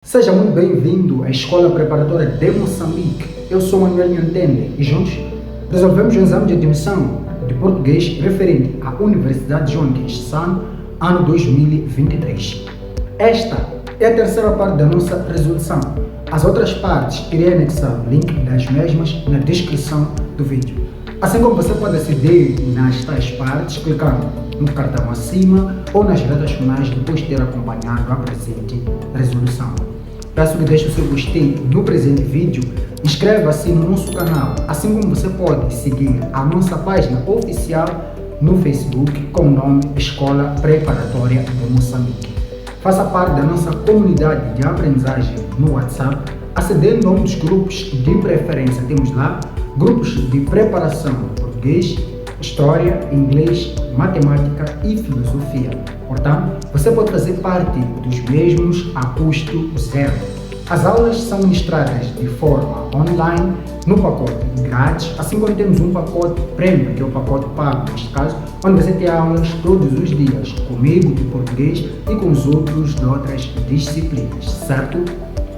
Seja muito bem-vindo à Escola Preparatória de Moçambique. Eu sou Manuel Nhantende e juntos resolvemos o exame de admissão de português referente à Universidade João Santos, ano 2023. Esta é a terceira parte da nossa resolução. As outras partes irei anexar o link das mesmas na descrição do vídeo. Assim como você pode aceder nas tais partes clicando no cartão acima ou nas retas finais depois de ter acompanhado a presente resolução. Peço que deixe o seu gostei no presente vídeo, inscreva-se no nosso canal, assim como você pode seguir a nossa página oficial no Facebook com o nome Escola Preparatória de Moçambique. Faça parte da nossa comunidade de aprendizagem no WhatsApp, acedendo a um dos grupos de preferência. Temos lá grupos de preparação português, história, inglês, matemática e filosofia. Portanto, você pode fazer parte dos mesmos a custo zero. As aulas são ministradas de forma online no pacote grátis, assim como temos um pacote premium, que é o pacote pago, neste caso, onde você tem aulas todos os dias, comigo de português e com os outros de outras disciplinas, certo?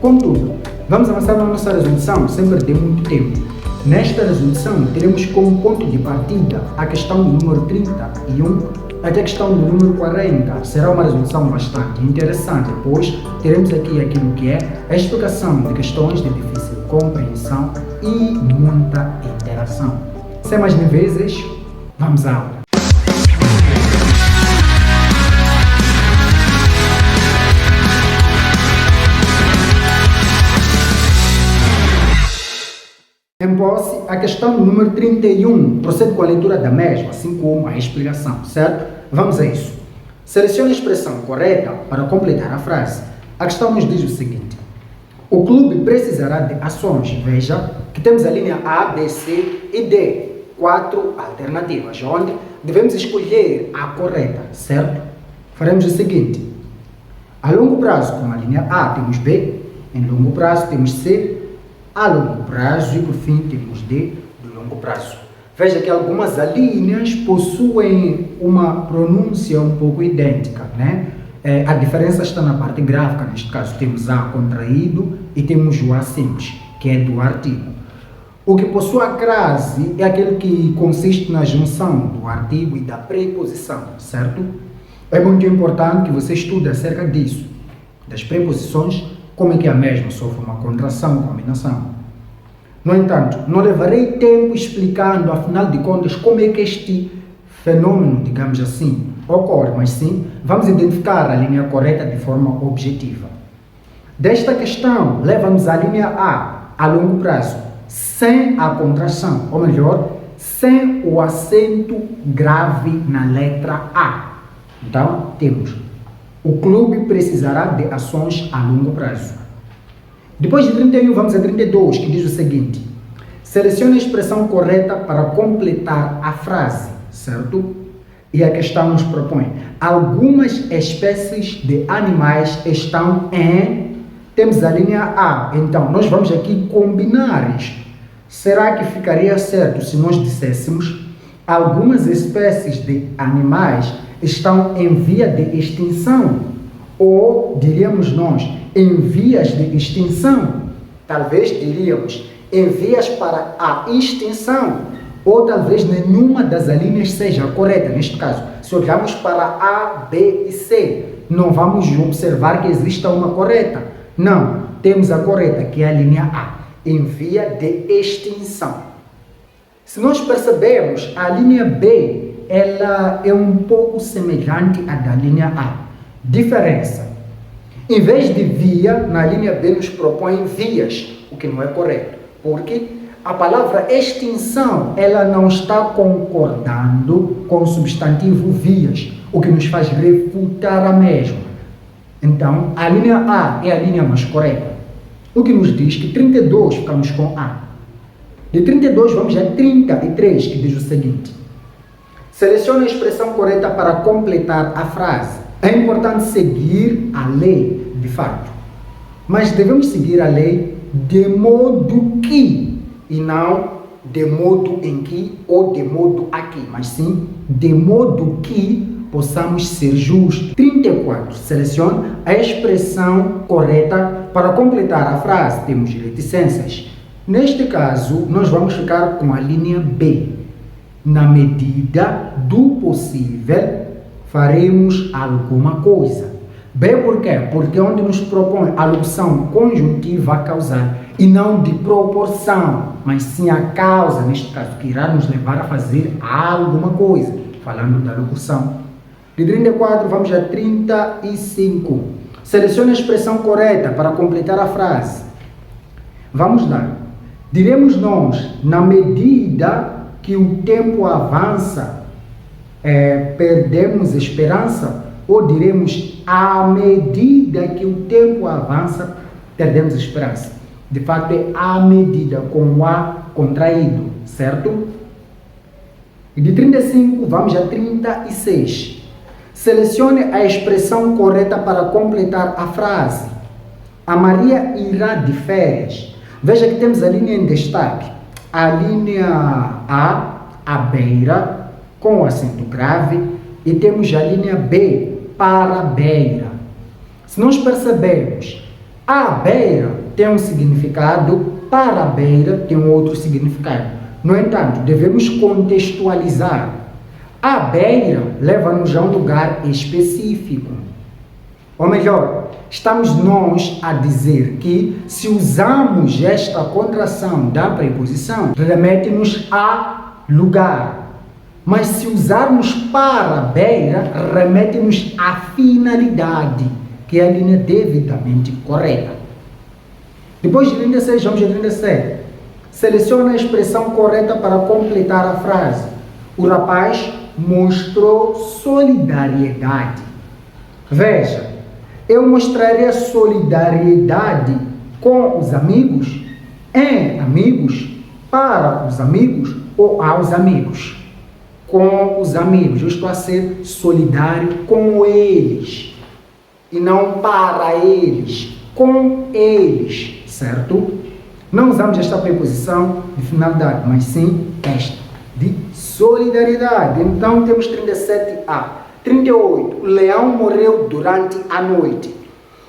Contudo, vamos avançar na nossa resolução sem perder muito tempo. Nesta resolução, teremos como ponto de partida a questão do número 31 até a questão do número 40. Será uma resolução bastante interessante, pois teremos aqui aquilo que é a explicação de questões de difícil compreensão e muita interação. Sem mais vezes, vamos à aula. Em posse, a questão número 31 procede com a leitura da mesma, assim como a explicação, certo? Vamos a isso. Selecione a expressão correta para completar a frase. A questão nos diz o seguinte: o clube precisará de ações. Veja que temos a linha A, B, C e D, 4 alternativas, onde devemos escolher a correta, certo? Faremos o seguinte: a longo prazo, com a linha A, temos B, em longo prazo temos C, a longo prazo e por fim temos D do longo prazo. Veja que algumas alíneas possuem uma pronúncia um pouco idêntica, né? A diferença está na parte gráfica, neste caso temos A contraído e temos o A simples, que é do artigo. O que possui a crase é aquele que consiste na junção do artigo e da preposição, certo? É muito importante que você estude acerca disso, das preposições, como é que a mesma sofre uma contração, combinação. No entanto, não levarei tempo explicando, afinal de contas, como é que este fenômeno, digamos assim, ocorre, mas sim, vamos identificar a linha correta de forma objetiva. Desta questão, leva-nos à linha a longo prazo, sem a contração, ou melhor, sem o acento grave na letra A. Então, temos: o clube precisará de ações a longo prazo. Depois de 31, vamos a 32, que diz o seguinte: selecione a expressão correta para completar a frase, certo? E a questão nos propõe: algumas espécies de animais estão em... Temos a linha A, então nós vamos aqui combinar isto. Será que ficaria certo se nós disséssemos: algumas espécies de animais estão em via de extinção? Ou diríamos nós, em vias de extinção? Talvez diríamos em vias para a extinção, ou talvez nenhuma das alíneas seja correta. Neste caso, se olharmos para A, B e C, não vamos observar que exista uma correta. Não, temos a correta, que é a linha A, em via de extinção. Se nós percebemos, a linha B, ela é um pouco semelhante à da linha A. Diferença: em vez de via, na linha B nos propõe vias, o que não é correto, porque a palavra extinção, ela não está concordando com o substantivo vias, o que nos faz refutar a mesma. Então, a linha A é a linha mais correta, o que nos diz que 32 ficamos com A. De 32 vamos a 33, que diz o seguinte: selecione a expressão correta para completar a frase. É importante seguir a lei, de fato, mas devemos seguir a lei de modo que, e não de modo em que ou de modo aqui, mas sim de modo que possamos ser justos. 34. Selecione a expressão correta para completar a frase. Temos reticências. Neste caso, nós vamos ficar com a linha B. Na medida do possível, faremos alguma coisa. B por quê? Porque é onde nos propõe a locução conjuntiva a causar e não de proporção, mas sim a causa, neste caso, que irá nos levar a fazer alguma coisa, falando da locução. De 34, vamos a 35. Selecione a expressão correta para completar a frase. Vamos lá. Diremos nós, na medida que o tempo avança, perdemos esperança? Ou diremos, à medida que o tempo avança, perdemos esperança? De fato, é à medida, com o A contraído, certo? E de 35, vamos a 36. Selecione a expressão correta para completar a frase. A Maria irá de férias. Veja que temos a linha em destaque. A linha A, à beira, com o acento grave, e temos a linha B, para a beira. Se nós percebemos, à beira tem um significado, para a beira tem um outro significado. No entanto, devemos contextualizar. À beira leva-nos a um lugar específico. Ou melhor, estamos nós a dizer que, se usamos esta contração da preposição, remete-nos a lugar. Mas se usarmos para a beira, remete-nos à finalidade, que é a linha devidamente correta. Depois de 36, vamos a 37. Selecione a expressão correta para completar a frase. O rapaz mostrou solidariedade. Veja, eu mostraria solidariedade com os amigos, em amigos, para os amigos ou aos amigos. Com os amigos, eu estou a ser solidário com eles e não para eles, com eles, certo? Não usamos esta preposição de finalidade, mas sim esta, de solidariedade. Então temos 37A. 38. O leão morreu durante a noite.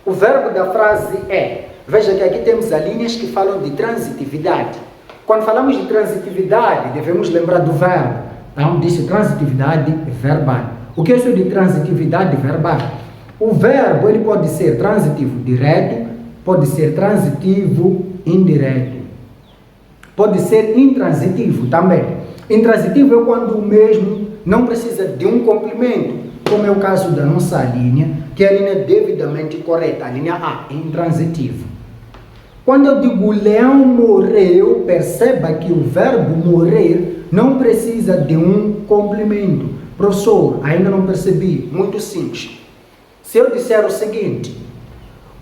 O verbo da frase é, veja que aqui temos as linhas que falam de transitividade. Quando falamos de transitividade, devemos lembrar do verbo. Então, disse transitividade verbal. O que é isso de transitividade verbal? O verbo ele pode ser transitivo direto, pode ser transitivo indireto. Pode ser intransitivo também. Intransitivo é quando o mesmo não precisa de um complemento, como é o caso da nossa linha, que é a linha devidamente correta, a linha A, intransitivo. Quando eu digo leão morreu, perceba que o verbo morrer não precisa de um complemento. Professor, ainda não percebi. Muito simples. Se eu disser o seguinte,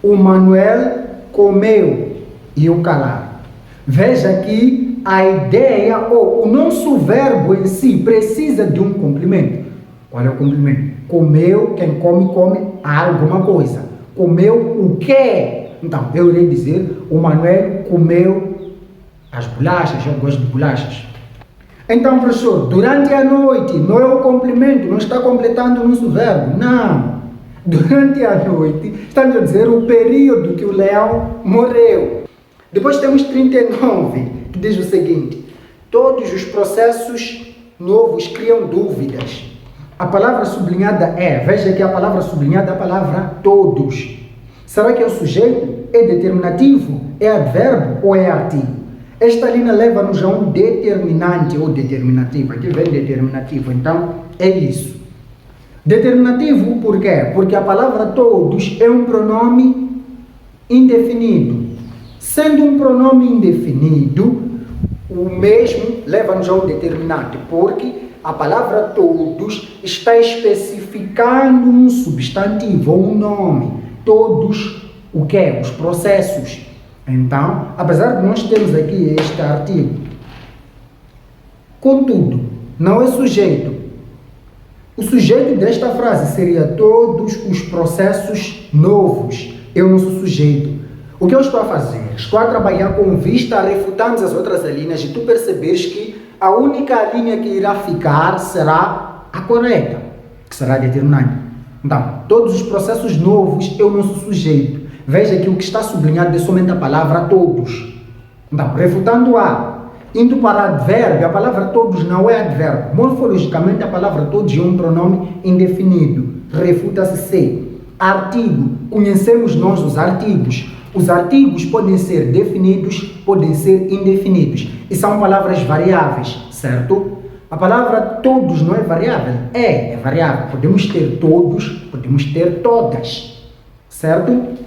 o Manuel comeu e eu calar. Veja que a ideia ou o nosso verbo em si precisa de um complemento. Qual é o complemento? Comeu, quem come, come alguma coisa. Comeu o quê? Então, eu irei dizer, o Manuel comeu as bolachas, eu gosto de bolachas. Então, professor, durante a noite, não é o complemento, não está completando o nosso verbo. Não. Durante a noite, estamos a dizer o período que o leão morreu. Depois temos 39, que diz o seguinte, todos os processos novos criam dúvidas. A palavra sublinhada é, veja que a palavra sublinhada é a palavra todos. Será que é o sujeito? É determinativo? É advérbio ou é artigo? Esta linha leva-nos a um determinante ou determinativo. Aqui vem determinativo, então é isso. Determinativo por quê? Porque a palavra todos é um pronome indefinido. Sendo um pronome indefinido, o mesmo leva-nos a um determinante, porque a palavra todos está especificando um substantivo ou um nome. Todos, o quê? Os processos. Então, apesar de nós termos aqui este artigo, contudo, não é sujeito. O sujeito desta frase seria todos os processos novos. Eu não sou sujeito. O que eu estou a fazer? Estou a trabalhar com vista a refutarmos as outras linhas e tu perceberes que a única linha que irá ficar será a correta. que será determinante. Então, todos os processos novos eu não sou sujeito. Veja que o que está sublinhado é somente a palavra todos. Então, refutando A, indo para advérbio, a palavra todos não é advérbio. Morfologicamente, a palavra todos é um pronome indefinido. Refuta-se C. Artigo, conhecemos nós os artigos. Os artigos podem ser definidos, podem ser indefinidos. E são palavras variáveis, certo? A palavra todos não é variável? É variável. Podemos ter todos, podemos ter todas, certo?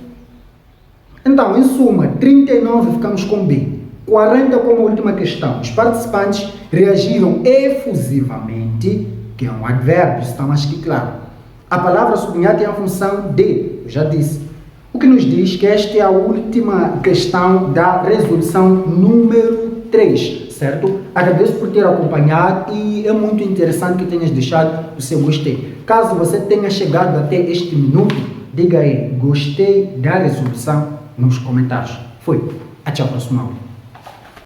Então, em suma, 39 ficamos com B. 40 como última questão. Os participantes reagiram efusivamente, que é um advérbio, está mais que claro. A palavra sublinhada tem a função de, eu já disse. O que nos diz que esta é a última questão da resolução número 3, certo? Agradeço por ter acompanhado e é muito interessante que tenhas deixado o seu gostei. Caso você tenha chegado até este minuto, diga aí, gostei da resolução nos comentários. Foi. Até a próxima aula.